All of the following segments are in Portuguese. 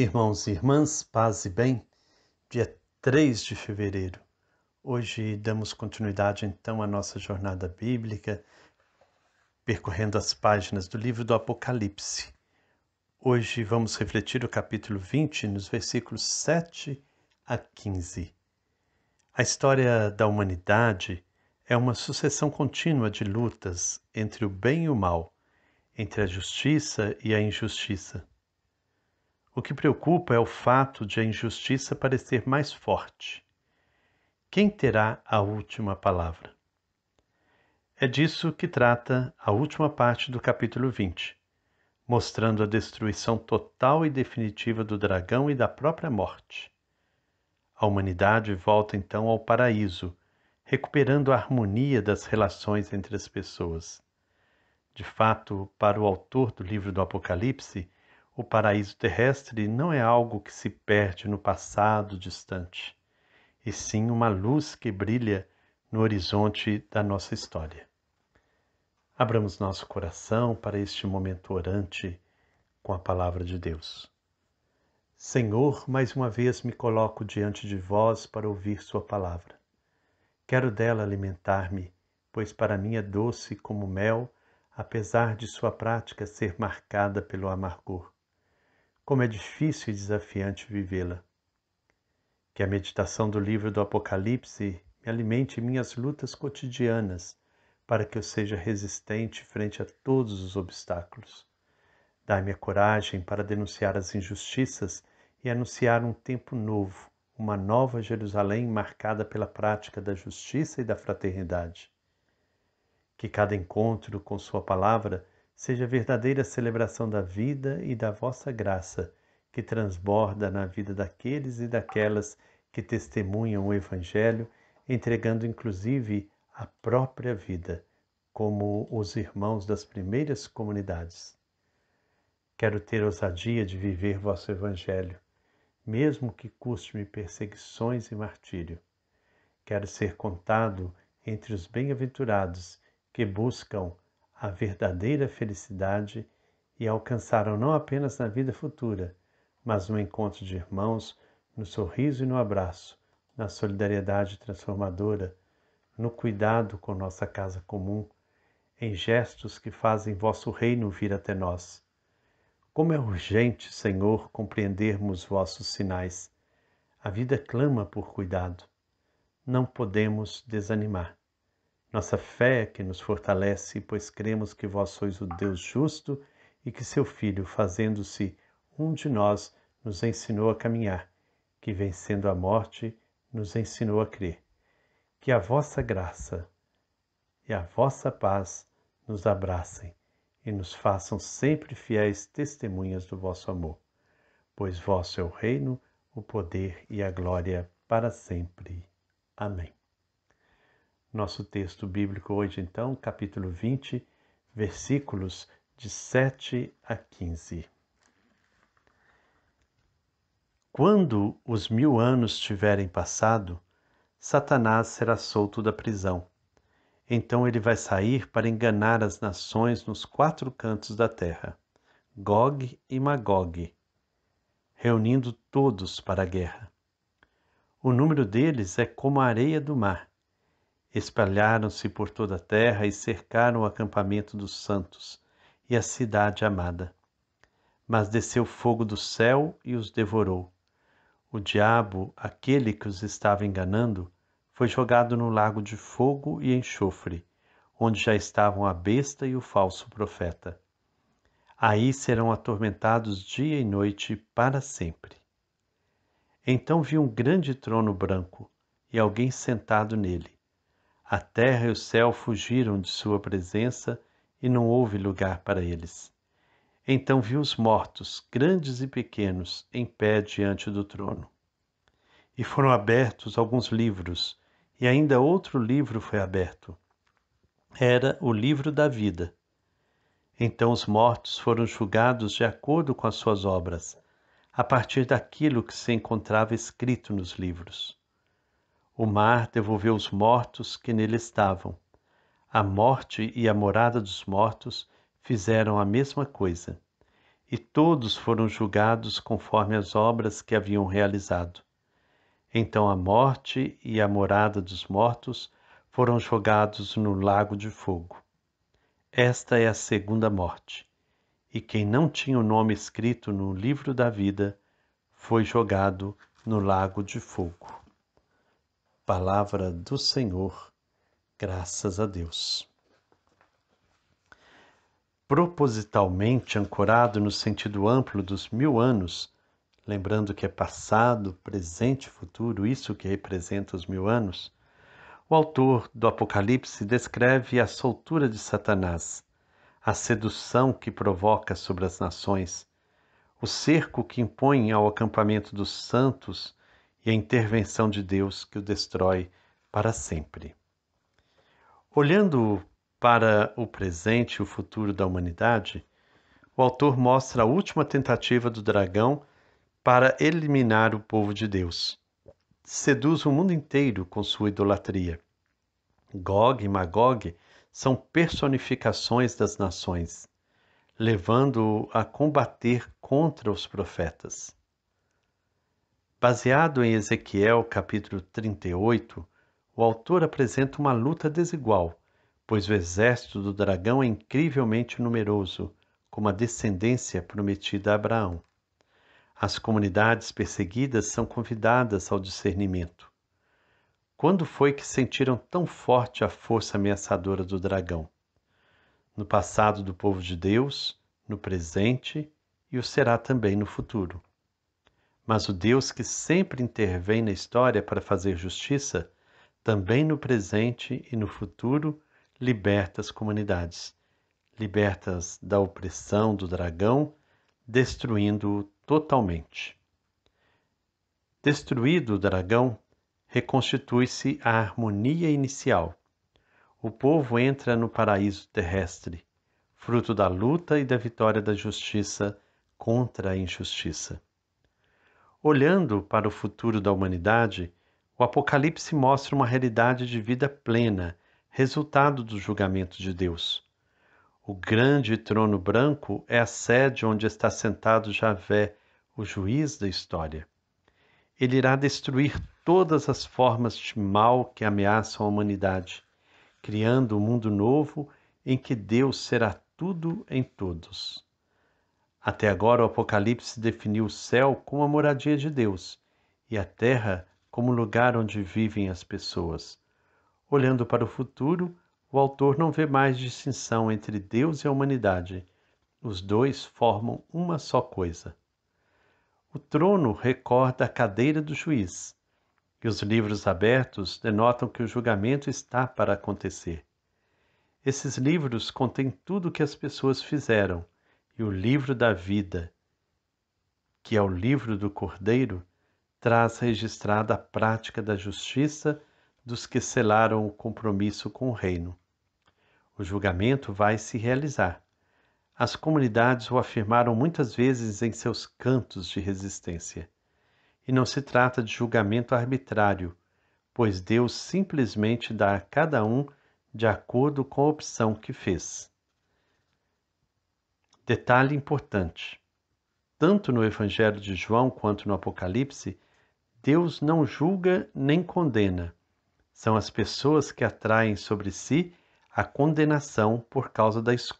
Irmãos e irmãs, paz e bem, dia 3 de fevereiro. Hoje damos continuidade então à nossa jornada bíblica, percorrendo as páginas do livro do Apocalipse. Hoje vamos refletir o capítulo 20, nos versículos 7 a 15. A história da humanidade é uma sucessão contínua de lutas entre o bem e o mal, entre a justiça e a injustiça. O que preocupa é o fato de a injustiça parecer mais forte. Quem terá a última palavra? É disso que trata a última parte do capítulo 20, mostrando a destruição total e definitiva do dragão e da própria morte. A humanidade volta então ao paraíso, recuperando a harmonia das relações entre as pessoas. De fato, para o autor do livro do Apocalipse, o paraíso terrestre não é algo que se perde no passado distante, e sim uma luz que brilha no horizonte da nossa história. Abramos nosso coração para este momento orante com a palavra de Deus. Senhor, mais uma vez me coloco diante de vós para ouvir sua palavra. Quero dela alimentar-me, pois para mim é doce como mel, apesar de sua prática ser marcada pelo amargor. Como é difícil e desafiante vivê-la. Que a meditação do livro do Apocalipse me alimente em minhas lutas cotidianas, para que eu seja resistente frente a todos os obstáculos. Dai-me a coragem para denunciar as injustiças e anunciar um tempo novo, uma nova Jerusalém marcada pela prática da justiça e da fraternidade. Que cada encontro com sua palavra seja verdadeira celebração da vida e da vossa graça, que transborda na vida daqueles e daquelas que testemunham o Evangelho, entregando inclusive a própria vida, como os irmãos das primeiras comunidades. Quero ter ousadia de viver vosso Evangelho, mesmo que custe-me perseguições e martírio. Quero ser contado entre os bem-aventurados que buscam a verdadeira felicidade e alcançaram não apenas na vida futura, mas no encontro de irmãos, no sorriso e no abraço, na solidariedade transformadora, no cuidado com nossa casa comum, em gestos que fazem vosso reino vir até nós. Como é urgente, Senhor, compreendermos vossos sinais. A vida clama por cuidado. Não podemos desanimar. Nossa fé é que nos fortalece, pois cremos que vós sois o Deus justo e que seu Filho, fazendo-se um de nós, nos ensinou a caminhar, que vencendo a morte, nos ensinou a crer. Que a vossa graça e a vossa paz nos abracem e nos façam sempre fiéis testemunhas do vosso amor, pois vosso é o reino, o poder e a glória para sempre. Amém. Nosso texto bíblico hoje, então, capítulo 20, versículos de 7 a 15. Quando os 1000 anos tiverem passado, Satanás será solto da prisão. Então ele vai sair para enganar as nações nos 4 cantos da terra, Gog e Magog, reunindo todos para a guerra. O número deles é como a areia do mar. Espalharam-se por toda a terra e cercaram o acampamento dos santos e a cidade amada. Mas desceu fogo do céu e os devorou. O diabo, aquele que os estava enganando, foi jogado no lago de fogo e enxofre, onde já estavam a besta e o falso profeta. Aí serão atormentados dia e noite para sempre. Então vi um grande trono branco e alguém sentado nele. A terra e o céu fugiram de sua presença e não houve lugar para eles. Então vi os mortos, grandes e pequenos, em pé diante do trono. E foram abertos alguns livros, e ainda outro livro foi aberto. Era o livro da vida. Então os mortos foram julgados de acordo com as suas obras, a partir daquilo que se encontrava escrito nos livros. O mar devolveu os mortos que nele estavam. A morte e a morada dos mortos fizeram a mesma coisa. e todos foram julgados conforme as obras que haviam realizado. Então a morte e a morada dos mortos foram jogados no lago de fogo. Esta é a segunda morte, e quem não tinha o nome escrito no livro da vida foi jogado no lago de fogo. Palavra do Senhor, graças a Deus. Propositalmente ancorado no sentido amplo dos 1000 anos, lembrando que é passado, presente e futuro, isso que representa os 1000 anos, o autor do Apocalipse descreve a soltura de Satanás, a sedução que provoca sobre as nações, o cerco que impõe ao acampamento dos santos e a intervenção de Deus que o destrói para sempre. Olhando para o presente e o futuro da humanidade, o autor mostra a última tentativa do dragão para eliminar o povo de Deus. Seduz o mundo inteiro com sua idolatria. Gog e Magog são personificações das nações, levando-o a combater contra os profetas. Baseado em Ezequiel capítulo 38, o autor apresenta uma luta desigual, pois o exército do dragão é incrivelmente numeroso, como a descendência prometida a Abraão. As comunidades perseguidas são convidadas ao discernimento. Quando foi que sentiram tão forte a força ameaçadora do dragão? No passado do povo de Deus, no presente e o será também no futuro. Mas o Deus que sempre intervém na história para fazer justiça, também no presente e no futuro, liberta as comunidades, liberta-as da opressão do dragão, destruindo-o totalmente. Destruído o dragão, reconstitui-se a harmonia inicial. O povo entra no paraíso terrestre, fruto da luta e da vitória da justiça contra a injustiça. Olhando para o futuro da humanidade, o Apocalipse mostra uma realidade de vida plena, resultado do julgamento de Deus. O grande trono branco é a sede onde está sentado Javé, o juiz da história. Ele irá destruir todas as formas de mal que ameaçam a humanidade, criando um mundo novo em que Deus será tudo em todos. Até agora o Apocalipse definiu o céu como a moradia de Deus e a terra como o lugar onde vivem as pessoas. Olhando para o futuro, o autor não vê mais distinção entre Deus e a humanidade. Os dois formam uma só coisa. O trono recorda a cadeira do juiz, e os livros abertos denotam que o julgamento está para acontecer. Esses livros contêm tudo o que as pessoas fizeram, e o livro da vida, que é o livro do Cordeiro, traz registrada a prática da justiça dos que selaram o compromisso com o reino. O julgamento vai se realizar. As comunidades o afirmaram muitas vezes em seus cantos de resistência. E não se trata de julgamento arbitrário, pois Deus simplesmente dá a cada um de acordo com a opção que fez. Detalhe importante: tanto no Evangelho de João quanto no Apocalipse, Deus não julga nem condena. São as pessoas que atraem sobre si a condenação por causa das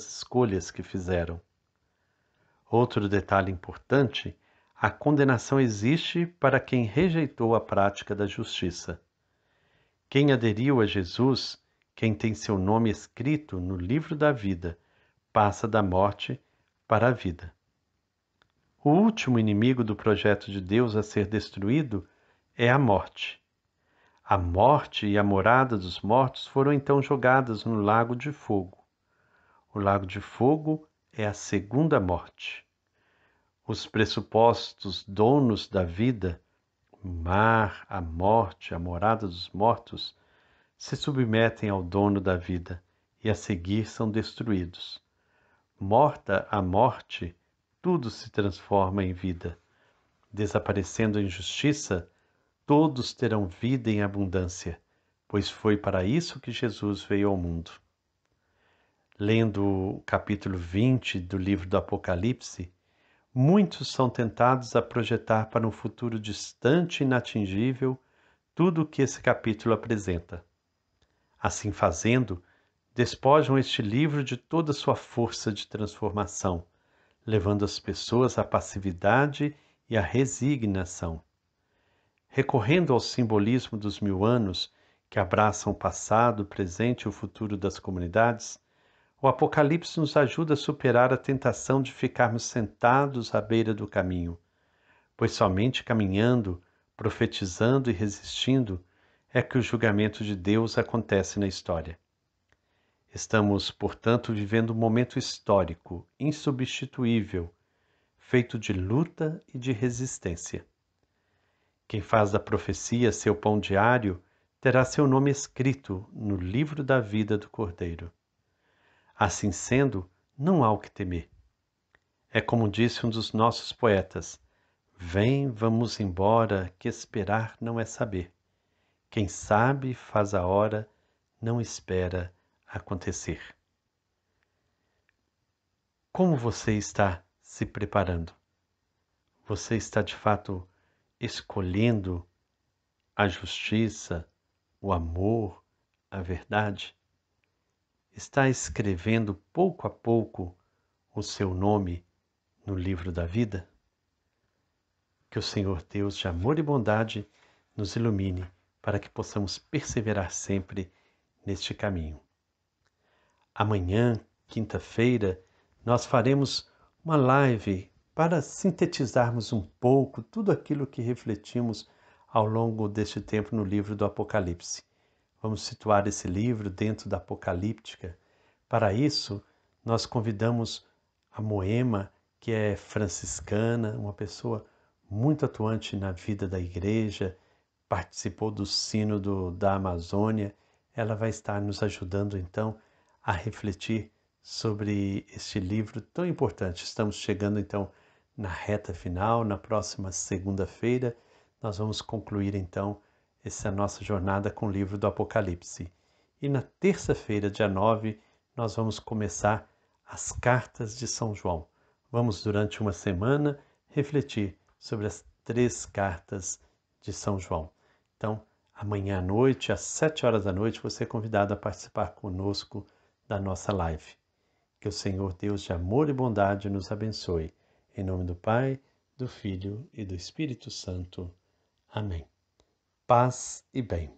escolhas que fizeram. Outro detalhe importante: a condenação existe para quem rejeitou a prática da justiça. Quem aderiu a Jesus, quem tem seu nome escrito no livro da vida, passa da morte para a vida. O último inimigo do projeto de Deus a ser destruído é a morte. A morte e a morada dos mortos foram então jogadas no lago de fogo. O lago de fogo é a segunda morte. Os pressupostos donos da vida, o mar, a morte, a morada dos mortos, se submetem ao dono da vida e a seguir são destruídos. Morta a morte, tudo se transforma em vida. Desaparecendo a injustiça, todos terão vida em abundância, pois foi para isso que Jesus veio ao mundo. Lendo o capítulo 20 do livro do Apocalipse, muitos são tentados a projetar para um futuro distante e inatingível tudo o que esse capítulo apresenta. Assim fazendo, despojam este livro de toda sua força de transformação, levando as pessoas à passividade e à resignação. Recorrendo ao simbolismo dos 1000 anos, que abraçam o passado, o presente e o futuro das comunidades, o Apocalipse nos ajuda a superar a tentação de ficarmos sentados à beira do caminho, pois somente caminhando, profetizando e resistindo é que o julgamento de Deus acontece na história. Estamos, portanto, vivendo um momento histórico, insubstituível, feito de luta e de resistência. Quem faz da profecia seu pão diário terá seu nome escrito no livro da vida do Cordeiro. Assim sendo, não há o que temer. É como disse um dos nossos poetas: vem, vamos embora, que esperar não é saber. Quem sabe faz a hora, não espera acontecer. Como você está se preparando? Você está de fato escolhendo a justiça, o amor, a verdade? Está escrevendo pouco a pouco o seu nome no livro da vida? Que o Senhor Deus de amor e bondade nos ilumine para que possamos perseverar sempre neste caminho. Amanhã, quinta-feira, nós faremos uma live para sintetizarmos um pouco tudo aquilo que refletimos ao longo deste tempo no livro do Apocalipse. Vamos situar esse livro dentro da Apocalíptica. Para isso, nós convidamos a Moema, que é franciscana, uma pessoa muito atuante na vida da igreja, participou do Sínodo da Amazônia. Ela vai estar nos ajudando, então, a refletir sobre este livro tão importante. Estamos chegando, então, na reta final. Na próxima segunda-feira, nós vamos concluir, então, essa nossa jornada com o livro do Apocalipse. E na terça-feira, dia 9, nós vamos começar as cartas de São João. Vamos, durante uma semana, refletir sobre as 3 cartas de São João. Então, amanhã à noite, às 7 horas da noite, você é convidado a participar conosco da nossa live. Que o Senhor Deus de amor e bondade nos abençoe. Em nome do Pai, do Filho e do Espírito Santo. Amém. Paz e bem.